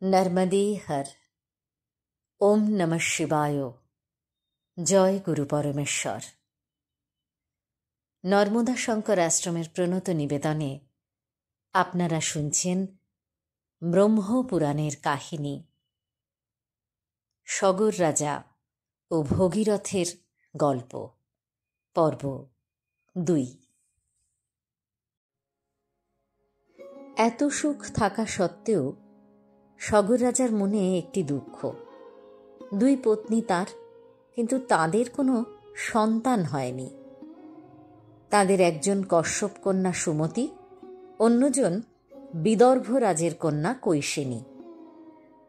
नर्मदे हर। ओम नमः शिवाय। জয় গুরু পরমেশ্বর। নর্মদা শঙ্কর আশ্রমের প্রণত নিবেদনে আপনারা শুনছেন ব্রহ্মপুরাণের কাহিনী সগর রাজা ও ভগীরথের গল্প, পর্ব 2। এত সুখ থাকা সত্ত্বেও সগর রাজার মনে একটি দুঃখ। 2 পত্নী তার, কিন্তু তাদের কোনো সন্তান হয়নি। তাদের একজন কশ্যপ কন্যা সুমতি, অন্যজন বিদর্ভ রাজের কন্যা কৈশিনী।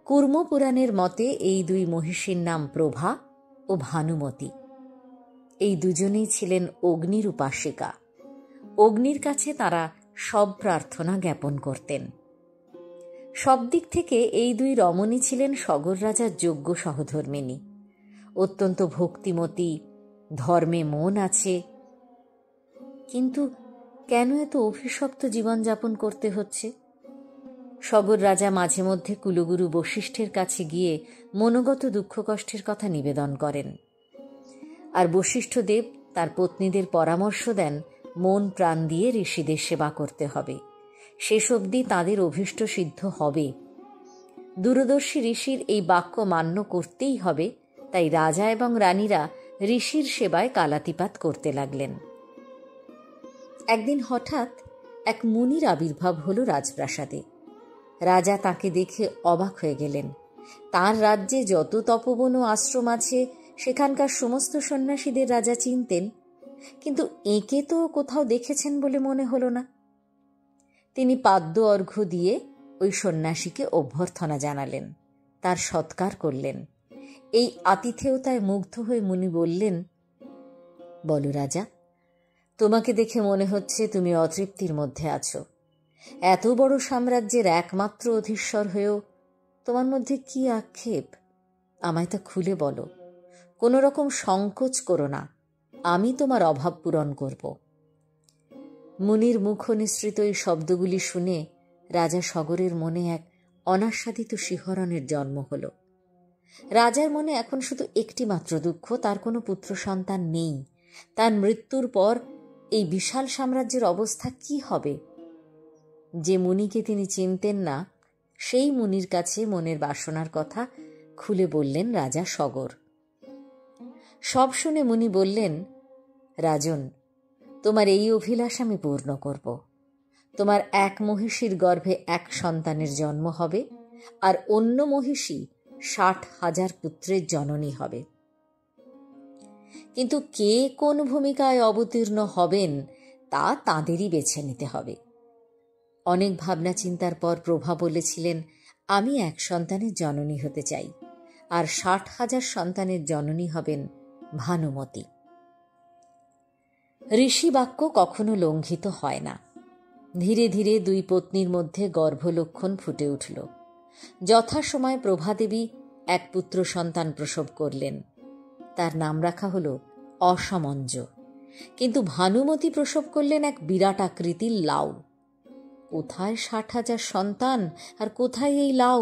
কুর্মপুরাণের মতে এই 2 মহিষীর নাম প্রভা ও ভানুমতি। এই দুজনেই ছিলেন অগ্নির উপাসিকা। অগ্নির কাছে তারা সব প্রার্থনা জ্ঞাপন করতেন। সব দিক থেকে এই 2 রমণী ছিলেন সগর রাজার যোগ্য সহধর্মিণী। অত্যন্ত ভক্তিমতী, ধর্মে মন আছে। কিন্তু কেন এত অভিশপ্ত জীবনযাপন করতে হচ্ছে? সগর রাজা মাঝে মধ্যে কুলগুরু বশিষ্ঠের কাছে গিয়ে মনোগত দুঃখ কষ্টের কথা নিবেদন করেন। আর বশিষ্ঠদেব তার পত্নীদের পরামর্শ দেন মন প্রাণ দিয়ে ঋষিদের সেবা করতে হবে, শেষ অবধি তাঁদের অভীষ্ট সিদ্ধ হবে। দূরদর্শী ঋষির এই বাক্য মান্য করতেই হবে, তাই রাজা এবং রানীরা ঋষির সেবায় কালাতিপাত করতে লাগলেন। একদিন হঠাৎ এক মুনির আবির্ভাব হল রাজপ্রাসাদে। রাজা তাকে দেখে অবাক হয়ে গেলেন। তার রাজ্যে যত তপবন ও আশ্রম আছে সেখানকার সমস্ত সন্ন্যাসীদের রাজা চিনতেন, কিন্তু একে তো কোথাও দেখেছেন বলে মনে হলো না। তিনি পাদ্য অর্ঘ্য দিয়ে ওই সন্ন্যাসীকে অভ্যর্থনা জানালেন, তার সৎকার করলেন। এই আতিথেয়তায় মুগ্ধ হয়ে মুনি বললেন, বলো রাজা, তোমাকে দেখে মনে হচ্ছে তুমি অতৃপ্তির মধ্যে আছো। এত বড় সাম্রাজ্যের একমাত্র অধীশ্বর হয়েও তোমার মধ্যে কি আক্ষেপ? আমায় তা খুলে বলো। কোনো রকম সংকোচ করো না, আমি তোমার অভাব পূরণ করব। মুনির মুখ নিঃসৃত এই শব্দগুলি শুনে রাজা সগরের মনে এক অনাস্বাদিত শিহরণের জন্ম হল। রাজার মনে এখন শুধু একটি মাত্র দুঃখ, তার কোনো পুত্র সন্তান নেই। তার মৃত্যুর পর এই বিশাল সাম্রাজ্যের অবস্থা কি হবে? যে মুনিকে তিনি চিনতেন না, সেই মুনির কাছে মনের বাসনার কথা খুলে বললেন রাজা সগর। সব শুনে মুনি বললেন, রাজন, তোমার এই অভিলাষ আমি পূর্ণ করব। তোমার এক মহিষীর গর্ভে এক সন্তানের জন্ম হবে, আর অন্য মহিষী 60,000 পুত্রের জননী হবে। কিন্তু কে কোন ভূমিকায় অবতীর্ণ হবেন তা তাঁদেরই বেছে নিতে হবে। অনেক ভাবনা চিন্তার পর প্রভা বলেছিলেন, আমি এক সন্তানের জননী হতে চাই, আর 60,000 সন্তানের জননী হবেন ভানুমতি। ঋষি বাক্য কখনো লঙ্ঘিত হয় না। ধীরে ধীরে 2 পত্নীর মধ্যে গর্ভলক্ষণ ফুটে উঠল। যথাসময়ে প্রভাদেবী এক পুত্র সন্তান প্রসব করলেন। তার নাম রাখা হল অসমঞ্জ। কিন্তু ভানুমতি প্রসব করলেন এক বিরাট আকৃতির লাউ। কোথায় 60,000 সন্তান আর কোথায় এই লাউ?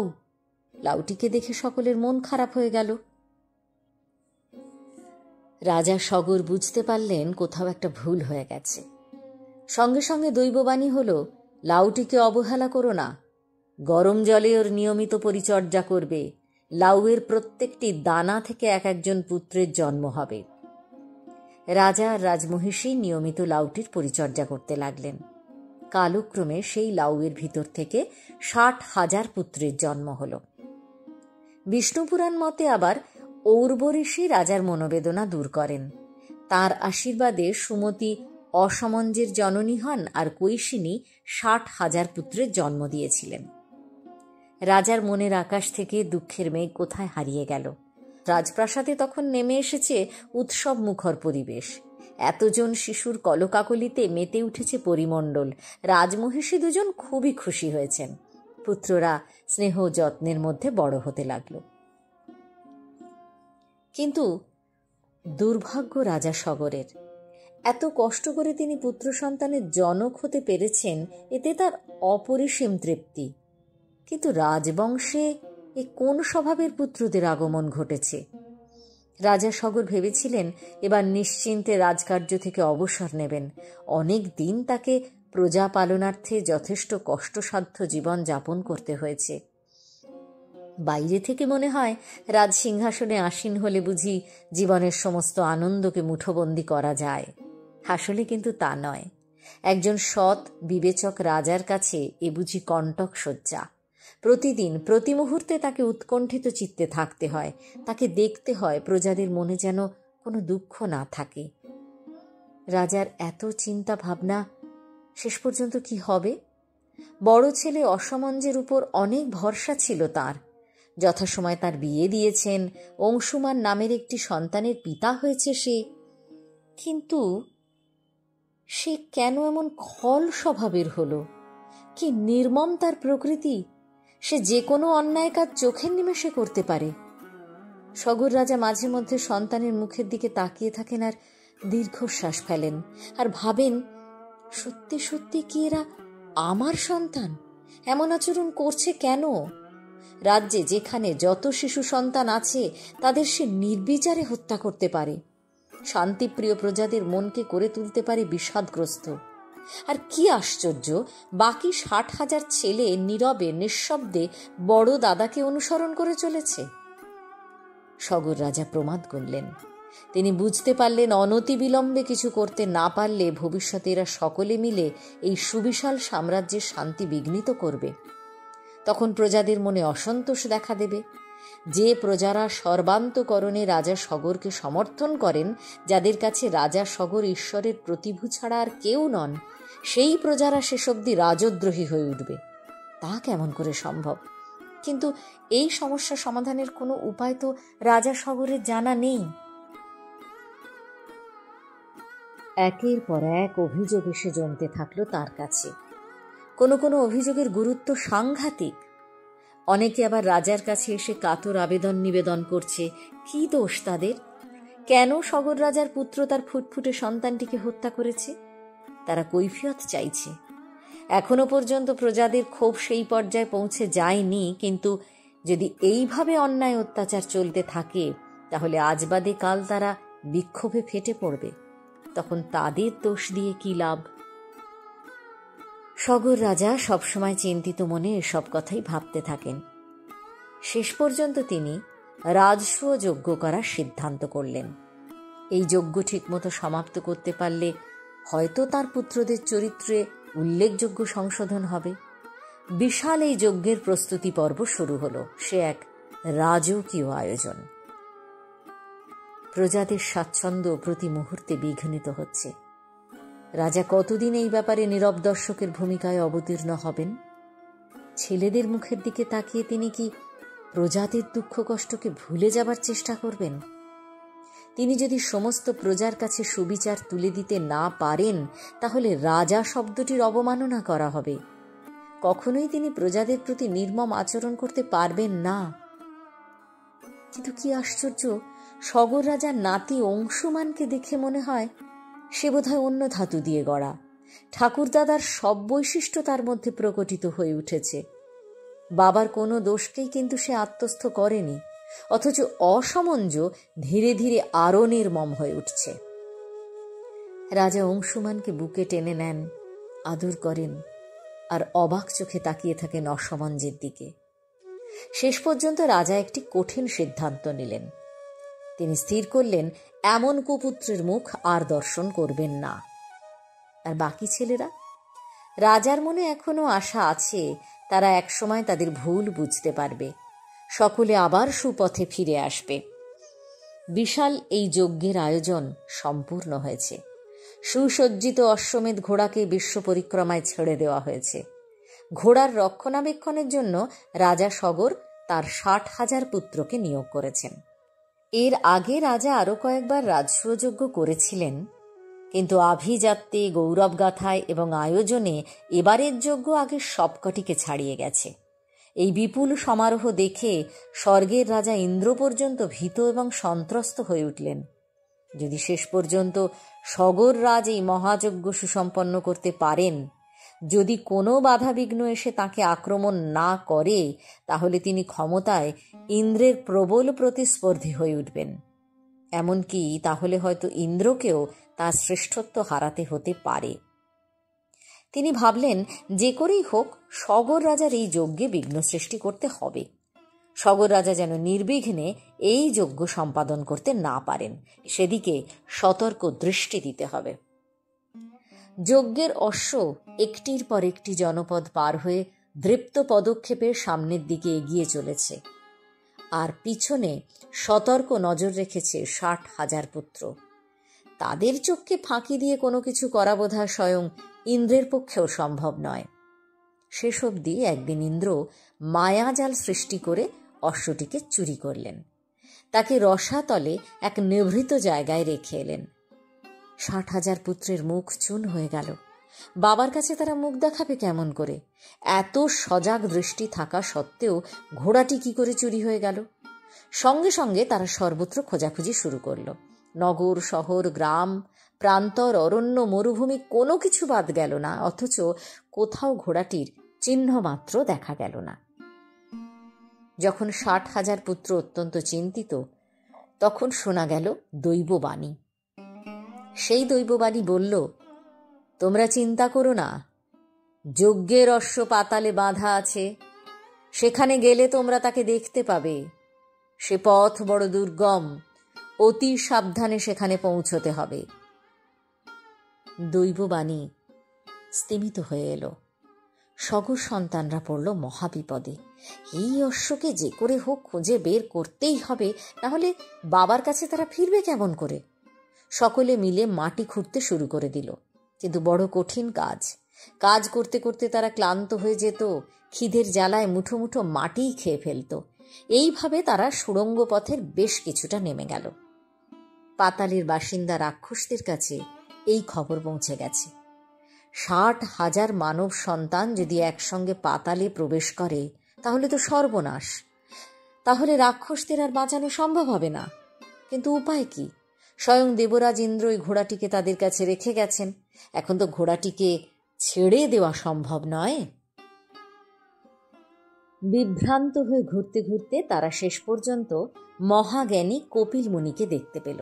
লাউটিকে দেখে সকলের মন খারাপ হয়ে গেল। রাজা সগর বুঝতে পারলেন কোথাও একটা ভুল হয়ে গেছে। সঙ্গে সঙ্গে দৈববাণী হল, লাউটিকে অবহেলা করো না, গরম জলে ওর নিয়মিত পরিচর্যা করবে। লাউয়ের প্রত্যেকটি দানা থেকে এক একজন পুত্রের জন্ম হবে। রাজা আর রাজমহিষী নিয়মিত লাউটির পরিচর্যা করতে লাগলেন। কালক্রমে সেই লাউয়ের ভিতর থেকে 60,000 পুত্রের জন্ম হল। বিষ্ণুপুরাণ মতে আবার ঔর্ব ঋষি রাজার মনোবেদনা দূর করেন। তার আশীর্বাদে সুমতি অসমঞ্জের জননী হন, আর কৈশিনী 60,000 পুত্রের জন্ম দিয়েছিলেন। রাজার মনের আকাশ থেকে দুঃখের মেঘ কোথায় হারিয়ে গেল। রাজপ্রাসাদে তখন নেমে এসেছে উৎসব মুখর পরিবেশ। এতজন শিশুর কলকাকলিতে মেতে উঠেছে পরিমণ্ডল। রাজমহিষী 2জন খুবই খুশি হয়েছেন। পুত্ররা স্নেহ যত্নের মধ্যে বড় হতে লাগল। কিন্তু দুর্ভাগ্য রাজা সগরের। এত কষ্ট করে তিনি পুত্র সন্তানের জনক হতে পেরেছেন, এতে তার অপরিসীম তৃপ্তি। কিন্তু রাজবংশে এ কোন স্বভাবের পুত্রদের আগমন ঘটেছে? রাজা সগর ভেবেছিলেন এবার নিশ্চিন্তে রাজকার্য থেকে অবসর নেবেন। অনেক দিন তাকে প্রজা পালনার্থে যথেষ্ট কষ্টসাধ্য জীবন যাপন করতে হয়েছে। বাইরে থেকে মনে হয় রাজ সিংহাসনে আসীন হলে বুঝি জীবনের সমস্ত আনন্দকে মুঠোবন্দি করা যায়। আসলে কিন্তু তা নয়। একজন সৎ বিবেচক রাজার কাছে এ বুঝি কণ্টক শয্যা। প্রতিদিন প্রতি মুহূর্তে তাকে উৎকণ্ঠিত চিত্তে থাকতে হয়, তাকে দেখতে হয় প্রজাদের মনে যেন কোনো দুঃখ না থাকে। রাজার এত চিন্তা ভাবনা শেষ পর্যন্ত কি হবে? বড় ছেলে অসমঞ্জের উপর অনেক ভরসা ছিল তার। যথাসময় তার বিয়ে দিয়েছেন, অংশুমান নামের একটি সন্তানের পিতা হয়েছে সে। কিন্তু সে কেন এমন খল স্বভাবের হলো? কি নির্মম তার প্রকৃতি! সে যে কোনো অন্যায় কাজ চোখের নিমেষে করতে পারে। সগর রাজা মাঝে মধ্যে সন্তানের মুখের দিকে তাকিয়ে থাকেন আর দীর্ঘশ্বাস ফেলেন, আর ভাবেন, সত্যি সত্যি কি এরা আমার সন্তান? এমন আচরণ করছে কেন? রাজ্যে যেখানে যত শিশু সন্তান আছে তাদের সে নির্বিচারে হত্যা করতে পারে, শান্তিপ্রিয় প্রজাদের মনকে করে তুলতে পারে বিষাদগ্রস্ত। আর কি আশ্চর্য, বাকি 60,000 ছেলে নীরবে নিঃশব্দে বড় দাদাকে অনুসরণ করে চলেছে। সগর রাজা প্রমাদ গুনলেন। তিনি বুঝতে পারলেন অনতিবিলম্বে কিছু করতে না পারলে ভবিষ্যতে এরা সকলে মিলে এই সুবিশাল সাম্রাজ্যের শান্তি বিঘ্নিত করবে। তখন প্রজাদের মনে অসন্তোষ দেখা দেবে। যে প্রজারা সর্বান্তকরণে রাজা সগরকে সমর্থন করেন, যাদের কাছে রাজা সগর ঈশ্বরের প্রতিভু ছাড়া আর কেউ নন, সেই প্রজারা শেষ অবধি রাজদ্রোহী হয়ে উঠবে। তা কেমন করে সম্ভব? কিন্তু এই সমস্যা সমাধানের কোনো উপায় তো রাজা সগরের জানা নেই। একের পর এক অভিযোগ এসে জমতে থাকলো তার কাছে। কোনো কোনো অভিযোগের গুরুত্ব সাংঘাতিক। অনেকে আবার রাজার কাছে এসে কাতর আবেদন নিবেদন করছে, কি দোষ তাদের? কেন সগর রাজার পুত্র তার ফুটফুটে সন্তানটিকে হত্যা করেছে? তারা কৈফিয়ত চাইছে। এখনো পর্যন্ত প্রজাদের ক্ষোভ সেই পর্যায়ে পৌঁছে যায়নি, কিন্তু যদি এইভাবে অন্যায় অত্যাচার চলতে থাকে তাহলে আজ বাদে কাল তারা বিক্ষোভে ফেটে পড়বে। তখন তাদের দোষ দিয়ে কি লাভ? সগর রাজা সবসময় চিন্তিত মনে এসব কথাই ভাবতে থাকেন। শেষ পর্যন্ত তিনি রাজসূয় যজ্ঞ করার সিদ্ধান্ত করলেন। এই যজ্ঞ ঠিকমতো সমাপ্ত করতে পারলে হয়তো তার পুত্রদের চরিত্রে উল্লেখযোগ্য সংশোধন হবে। বিশাল এই যজ্ঞের প্রস্তুতি পর্ব শুরু হলো। সে এক রাজকীয় আয়োজন। প্রজাদের স্বাচ্ছন্দ্য প্রতি মুহূর্তে বিঘ্নিত হচ্ছে। রাজা কতদিন এই ব্যাপারে নীরব দর্শকের ভূমিকায় অবতীর্ণ হবেন? ছেলেদের মুখের দিকে তাকিয়ে তিনি কি প্রজাদের দুঃখ কষ্টকে ভুলে যাবার চেষ্টা করবেন? তিনি যদি সমস্ত প্রজার কাছে সুবিচার তুলে দিতে না পারেন, তাহলে রাজা শব্দটির অবমাননা করা হবে। কখনোই তিনি প্রজাদের প্রতি নির্মম আচরণ করতে পারবেন না। কিন্তু কি আশ্চর্য, সগর রাজার নাতি অংশুমানকে দেখে মনে হয় সে বোধহয় অন্য ধাতু দিয়ে গড়া। ঠাকুরদাদার সব বৈশিষ্ট্য তার মধ্যে প্রকটিত হয়ে উঠেছে। বাবার কোনো দোষকেই কিন্তু সে আত্মস্থ করেনি, অথচ অসমঞ্জ ধীরে ধীরে আরও নির্মম হয়ে উঠছে। রাজা অংশুমানকে বুকে টেনে নেন, আদর করেন, আর অবাক চোখে তাকিয়ে থাকেন অসমঞ্জের দিকে। শেষ পর্যন্ত রাজা একটি কঠিন সিদ্ধান্ত নিলেন। তিনি স্থির করলেন এমন কুপুত্রের মুখ আর দর্শন করবেন না। আর বাকি ছেলেরা? রাজার মনে এখনো আশা আছে তারা একসময় তাদের ভুল বুঝতে পারবে, সকলে আবার সুপথে ফিরে আসবে। বিশাল এই যজ্ঞের আয়োজন সম্পূর্ণ হয়েছে। সুসজ্জিত অশ্বমেধ ঘোড়াকে বিশ্ব পরিক্রমায় ছেড়ে দেওয়া হয়েছে। ঘোড়ার রক্ষণাবেক্ষণের জন্য রাজা সগর তার 60,000 পুত্রকে নিয়োগ করেছেন। এর আগে রাজা আরও কয়েকবার রাজসূয় যজ্ঞ করেছিলেন, কিন্তু আভিজাত্যে, গৌরবগাথায় এবং আয়োজনে এবারের যজ্ঞ আগের সবকটিকে ছাড়িয়ে গেছে। এই বিপুল সমারোহ দেখে স্বর্গের রাজা ইন্দ্র পর্যন্ত ভীত এবং সন্ত্রস্ত হয়ে উঠলেন। যদি শেষ পর্যন্ত সগর রাজ এই মহাযজ্ঞ সুসম্পন্ন করতে পারেন, যদি কোনো বাধাবিঘ্ন এসে তাকে আক্রমণ না করে তাহলে তিনি ক্ষমতায় ইন্দ্রের প্রবল প্রতিস্পর্ধী হয়ে উঠবেন। এমনকি তাহলে হয়তো ইন্দ্রকেও তার শ্রেষ্ঠত্ব হারাতে হতে পারে। তিনি ভাবলেন যে করেই হোক সগর রাজার এই যজ্ঞে বিঘ্ন সৃষ্টি করতে হবে। সগর রাজা যেন নির্বিঘ্নে এই যজ্ঞ সম্পাদন করতে না পারেন, সেদিকে সতর্ক দৃষ্টি দিতে হবে। যজ্ঞের অশ্ব একটির পর একটি জনপদ পার হয়ে দৃপ্ত পদক্ষেপে সামনের দিকে এগিয়ে চলেছে, আর পিছনে সতর্ক নজর রেখেছে 60,000 পুত্র। তাদের চোখকে ফাঁকি দিয়ে কোনো কিছু করা বোধহয় স্বয়ং ইন্দ্রের পক্ষেও সম্ভব নয়। শেষ অবধি একদিন ইন্দ্র মায়াজাল সৃষ্টি করে অশ্বটিকে চুরি করলেন, তাকে রসাতলে এক নিভৃত জায়গায় রেখে এলেন। 60,000 পুত্রের মুখ চুন হয়ে গেল। বাবার কাছে তারা মুখ দেখাবে কেমন করে? এত সজাগ দৃষ্টি থাকা সত্ত্বেও ঘোড়াটি কি করে চুরি হয়ে গেল? সঙ্গে সঙ্গে তারা সর্বত্র খোঁজাখুঁজি শুরু করল। নগর, শহর, গ্রাম, প্রান্তর, অরণ্য, মরুভূমি কোনো কিছু বাদ গেল না, অথচ কোথাও ঘোড়াটির চিহ্ন মাত্র দেখা গেল না। যখন 60,000 পুত্র অত্যন্ত চিন্তিত, তখন শোনা গেল দৈববাণী। সেই দৈববাণী বলল, তোমরা চিন্তা করো না, যজ্ঞের অশ্ব পাতালে বাঁধা আছে, সেখানে গেলে তোমরা তাকে দেখতে পাবে। সে পথ বড় দুর্গম, অতি সাবধানে সেখানে পৌঁছতে হবে। দৈববাণী স্তিমিত হয়ে এলো। সগর সন্তানরা পড়ল মহাবিপদে। এই অশ্বকে যে করে হোক খুঁজে বের করতেই হবে, নাহলে বাবার কাছে তারা ফিরবে কেমন করে? সকলে মিলে মাটি খুঁড়তে শুরু করে দিল, কিন্তু বড় কঠিন কাজ। কাজ করতে করতে তারা ক্লান্ত হয়ে যেত, খিদের জ্বালায় মুঠো মুঠো মাটিই খেয়ে ফেলত। এইভাবে তারা সুড়ঙ্গ পথের বেশ কিছুটা নেমে গেল। পাতালের বাসিন্দা রাক্ষসদের কাছে এই খবর পৌঁছে গেছে। 60,000 মানব সন্তান যদি একসঙ্গে পাতালে প্রবেশ করে তাহলে তো সর্বনাশ। তাহলে রাক্ষসদের আর বাঁচানো সম্ভব হবে না। কিন্তু উপায় কি? স্বয়ং দেবরাজ ইন্দ্র ওই ঘোড়াটিকে তাদের কাছে রেখে গেছেন। এখন তো ঘোড়াটিকে ছেড়ে দেওয়া সম্ভব নয়। বিভ্রান্ত হয়ে ঘুরতে ঘুরতে তারা শেষ পর্যন্ত মহাজ্ঞানী কপিল মুনিকে দেখতে পেল।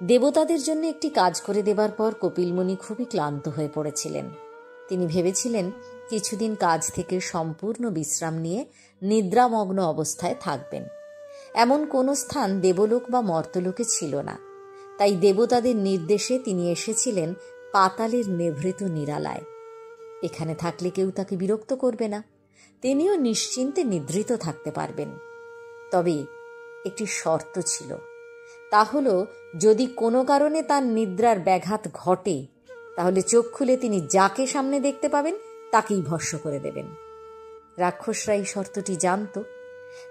দেবতাদের জন্য একটি কাজ করে দেবার পর কপিল মুনি খুবই ক্লান্ত হয়ে পড়েছিলেন। তিনি ভেবেছিলেন কিছুদিন কাজ থেকে সম্পূর্ণ বিশ্রাম নিয়ে নিদ্রামগ্ন অবস্থায় থাকবেন। এমন কোনো স্থান দেবলোক বা মর্তলোকে ছিল না, তাই দেবতাদের নির্দেশে তিনি এসেছিলেন পাতালের নিভৃত নিরালায়। এখানে থাকলে কেউ তাকে বিরক্ত করবে না, তিনিও নিশ্চিন্তে নিদ্রিত থাকতে পারবেন। তবে একটি শর্ত ছিল, তা হলো যদি কোনো কারণে তার নিদ্রার ব্যাঘাত ঘটে তাহলে চোখ খুলে তিনি যাকে সামনে দেখতে পাবেন তাকেই ভস্ম করে দেবেন। রাক্ষসরা এই শর্তটি জানত,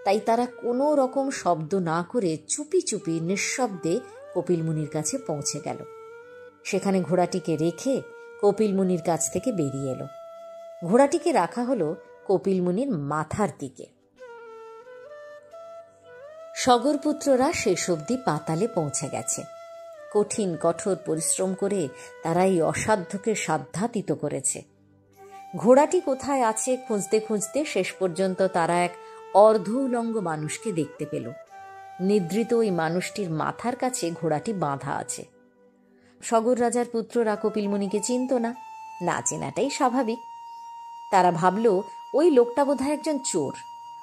তাই তারা কোনো রকম শব্দ না করে চুপি চুপি নিঃশব্দে কপিল মুনির কাছে পৌঁছে গেল। সেখানে ঘোড়াটিকে রেখে কপিল মুনির কাছ থেকে বেরিয়ে এলো। ঘোড়াটিকে রাখা হলো কপিল মুনির মাথার দিকে। সগরপুত্ররা শেষ অবধি পাতালে পৌঁছে গেছে। কঠিন কঠোর পরিশ্রম করে তারা এই অসাধ্যকে সাধ্যাতীত করেছে। ঘোড়াটি কোথায় আছে খুঁজতে খুঁজতে শেষ পর্যন্ত তারা এক অর্ধ উলঙ্গ মানুষকে দেখতে পেল। নিদ্রিত ওই মানুষটির মাথার কাছে ঘোড়াটি বাঁধা আছে। সগর রাজার পুত্ররা কপিল মুনিকে চিনত না, না চেনাটাই স্বাভাবিক। তারা ভাবল ওই লোকটা বোধহয় একজন চোর,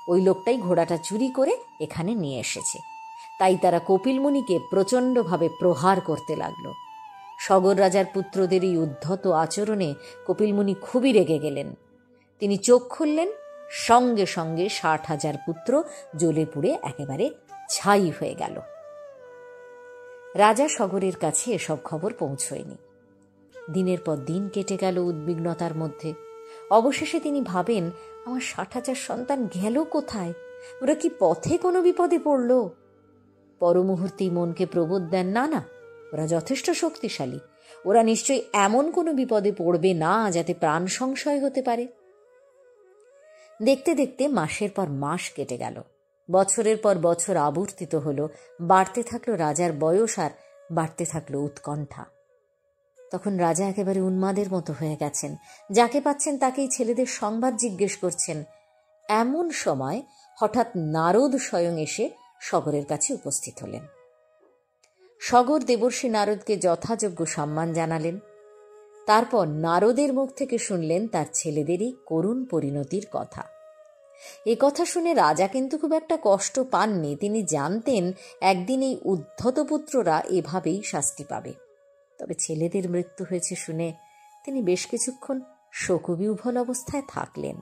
ওই লোকটাই ঘোড়াটা চুরি করে এখানে নিয়ে এসেছে। তাই তারা কপিল মুনিকে প্রচণ্ডভাবে প্রহার করতে লাগলো। সগর রাজার পুত্রদের এই উদ্ধত আচরণে কপিল মুনি খুবই রেগে গেলেন। তিনি চোখ খুললেন, সঙ্গে সঙ্গে 60,000 পুত্র জ্বলে পুড়ে একেবারে ছাই হয়ে গেল। রাজা সগরের কাছে এসব খবর পৌঁছয়নি। দিনের পর দিন কেটে গেল উদ্বিগ্নতার মধ্যে। অবশেষে তিনি ভাবেন, আমার 60,000 সন্তান গেল কোথায়? ওরা কি পথে কোনো বিপদে পড়ল? পরমুহূর্তেই মনকে প্রবোধ দেন, না না, ওরা যথেষ্ট শক্তিশালী, ওরা নিশ্চয়ই এমন কোনো বিপদে পড়বে না যাতে প্রাণ সংশয় হতে পারে। দেখতে দেখতে মাসের পর মাস কেটে গেল, বছরের পর বছর আবর্তিত হলো। বাড়তে থাকলো রাজার বয়স, আর বাড়তে থাকলো উৎকণ্ঠা। তখন রাজা একেবারে উন্মাদের মতো হয়ে গেছেন। যাকে পাচ্ছেন তাকেই ছেলেদের সংবাদ জিজ্ঞেস করছেন। এমন সময় হঠাৎ নারদ স্বয়ং এসে সগরের কাছে উপস্থিত হলেন। সগর দেবর্ষি নারদকে যথাযোগ্য সম্মান জানালেন। তারপর নারদের মুখ থেকে শুনলেন তার ছেলেদেরই করুণ পরিণতির কথা। এ কথা শুনে রাজা কিন্তু খুব একটা কষ্ট পাননি। তিনি জানতেন একদিন এই উদ্ধত পুত্ররা এভাবেই শাস্তি পাবে। তবে ছেলেদের মৃত্যু হয়েছে শুনে তিনি বেশ কিছুক্ষণ শোকবিহ্বল অবস্থায় থাকলেন।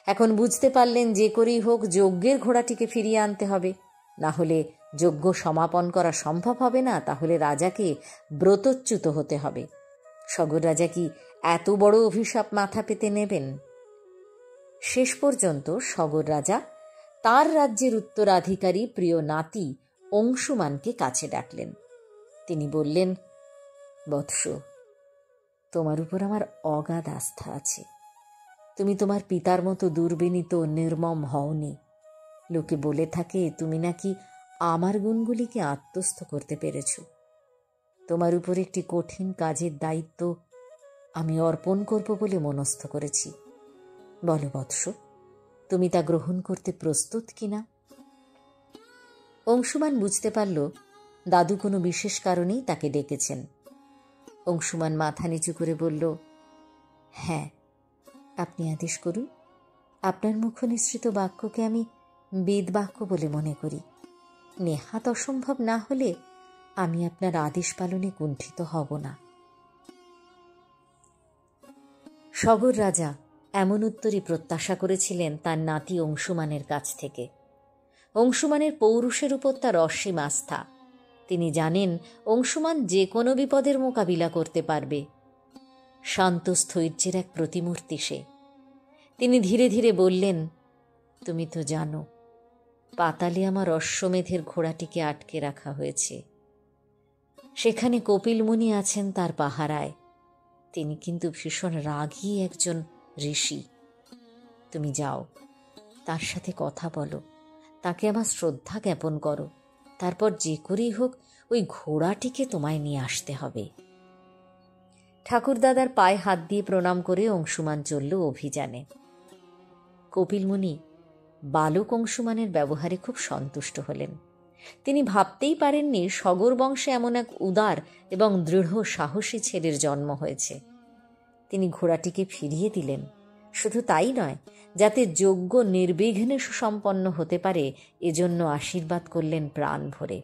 এখন বুঝতে পারলেন যে করেই হোক যজ্ঞের ঘোড়াটিকে ফিরিয়ে আনতে হবে, না হলে যজ্ঞ সমাপন করা সম্ভব হবে না। তাহলে রাজাকে ব্রতচ্যুত হতে হবে। সগর রাজা কি এত বড় অভিশাপ মাথা পেতে নেবেন? শেষ পর্যন্ত সগর রাজা তার রাজ্যের উত্তরাধিকারী প্রিয় নাতি অংশুমানকে কাছে ডাকলেন। তিনি বললেন, বৎস, তোমার উপর আমার অগাধ আস্থা আছে। তুমি তোমার পিতার মতো দুর্বিনীত নির্মম হওনি। লোকে বলে থাকে তুমি নাকি আমার গুণগুলিকে আত্মস্থ করতে পেরেছ। তোমার উপর একটি কঠিন কাজের দায়িত্ব আমি অর্পণ করব বলে মনস্থ করেছি। বলো বৎস, তুমি তা গ্রহণ করতে প্রস্তুত কিনা? অংশুমান বুঝতে পারল দাদু কোনো বিশেষ কারণেই তাকে ডেকেছেন। অংশুমান মাথা নিচু করে বলল, হ্যাঁ, আপনি আদেশ করুন। আপনার মুখ নিঃসৃত বাক্যকে আমি বেদ বাক্য বলে মনে করি। নেহাত অসম্ভব না হলে আমি আপনার আদেশ পালনে কুণ্ঠিত হব না। সগর রাজা এমন উত্তরই প্রত্যাশা করেছিলেন তার নাতি অংশুমানের কাছ থেকে। অংশুমানের পৌরুষের উপর তার অসীম আস্থা। তিনি জানেন অংশুমান যে কোনো বিপদের মোকাবিলা করতে পারবে। শান্ত স্থৈর্যের এক প্রতিমূর্তি সে। তিনি ধীরে ধীরে বললেন, তুমি তো জানো পাতালে আমার অশ্বমেধের ঘোড়াটিকে আটকে রাখা হয়েছে। সেখানে কপিল মুনি আছেন তার পাহারায়। তিনি কিন্তু ভীষণ রাগী একজন ঋষি। তুমি যাও, তার সাথে কথা বলো, তাকে আমার শ্রদ্ধা জ্ঞাপন করো। তারপর যে করেই হোক ওই ঘোড়াটিকে তোমায় নিয়ে আসতে হবে। ঠাকুরদাদার পায়ে হাত দিয়ে প্রণাম করে অংশুমান চলল অভিযানে। কপিল মুনি বালক অংশুমানের ব্যবহারে খুব সন্তুষ্ট হলেন। তিনি ভাবতেই পারেননি সগর বংশে এমন এক উদার এবং দৃঢ় সাহসী ছেলের জন্ম হয়েছে। তিনি ঘোড়াটিকে ফিরিয়ে দিলেন। শুধু তাই নয়, যাতে যজ্ঞ নির্বিঘ্নে সুসম্পন্ন হতে পারে এজন্য আশীর্বাদ করলেন প্রাণ ভরে।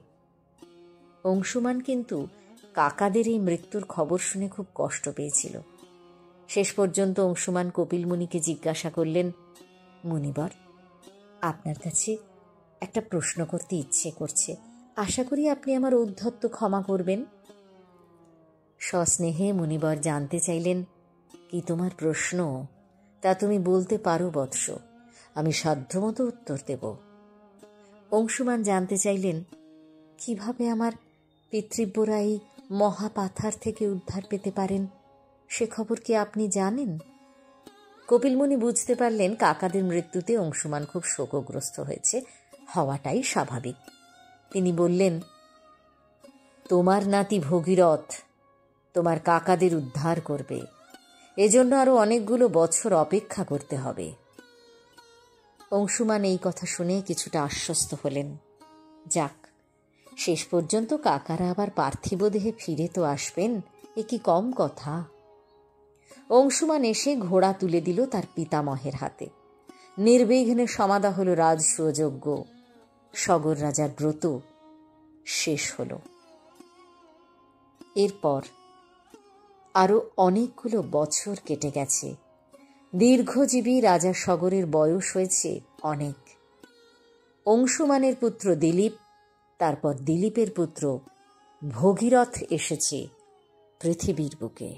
অংশুমান কিন্তু কাকাদের এই মৃত্যুর খবর শুনে খুব কষ্ট পেয়েছিল। শেষ পর্যন্ত অংশুমান কপিল মুনিকে জিজ্ঞাসা করলেন, মুনিবর, আপনার কাছে একটা প্রশ্ন করতে ইচ্ছে করছে। আশা করি আপনি আমার ঔদ্ধত্য ক্ষমা করবেন। সস্নেহে মুনিবর জানতে চাইলেন, কি তোমার প্রশ্ন? তা তুমি বলতে পারো বৎস, আমি সাধ্যমতো উত্তর দেব। অংশুমান জানতে চাইলেন, কিভাবে আমার পিতৃব্যরা এই মহাপাথার থেকে উদ্ধার পেতে পারেন, সে খবর কি আপনি জানেন? কপিলমুনি বুঝতে পারলেন কাকাদের মৃত্যুতে অংশুমান খুব শোকগ্রস্ত হয়েছে, হওয়াটাই স্বাভাবিক। তিনি বললেন, তোমার নাতি ভগীরথ তোমার কাকাদের উদ্ধার করবে। এজন্য আরো অনেকগুলো বছর অপেক্ষা করতে হবে। অংশুমান এই কথা শুনে কিছুটা আশ্বস্ত হলেন। যাক, শেষ পর্যন্ত কাকারা আবার পার্থিব দেহে ফিরে তো আসবেন, এ কি কম কথা। অংশুমান এসে ঘোড়া তুলে দিল তার পিতামহের হাতে। নির্বিঘ্নে সমাধা হল রাজসূয়যজ্ঞ। সগর রাজার ব্রত শেষ হল। এরপর আরো অনেকগুলো বছর কেটে গেছে। দীর্ঘজীবী রাজা সগরের বয়স হয়েছে অনেক। অংশুমানের পুত্র দিলীপ, তারপর দিলীপের পুত্র ভগীরথ এসেছে পৃথিবীর বুকে।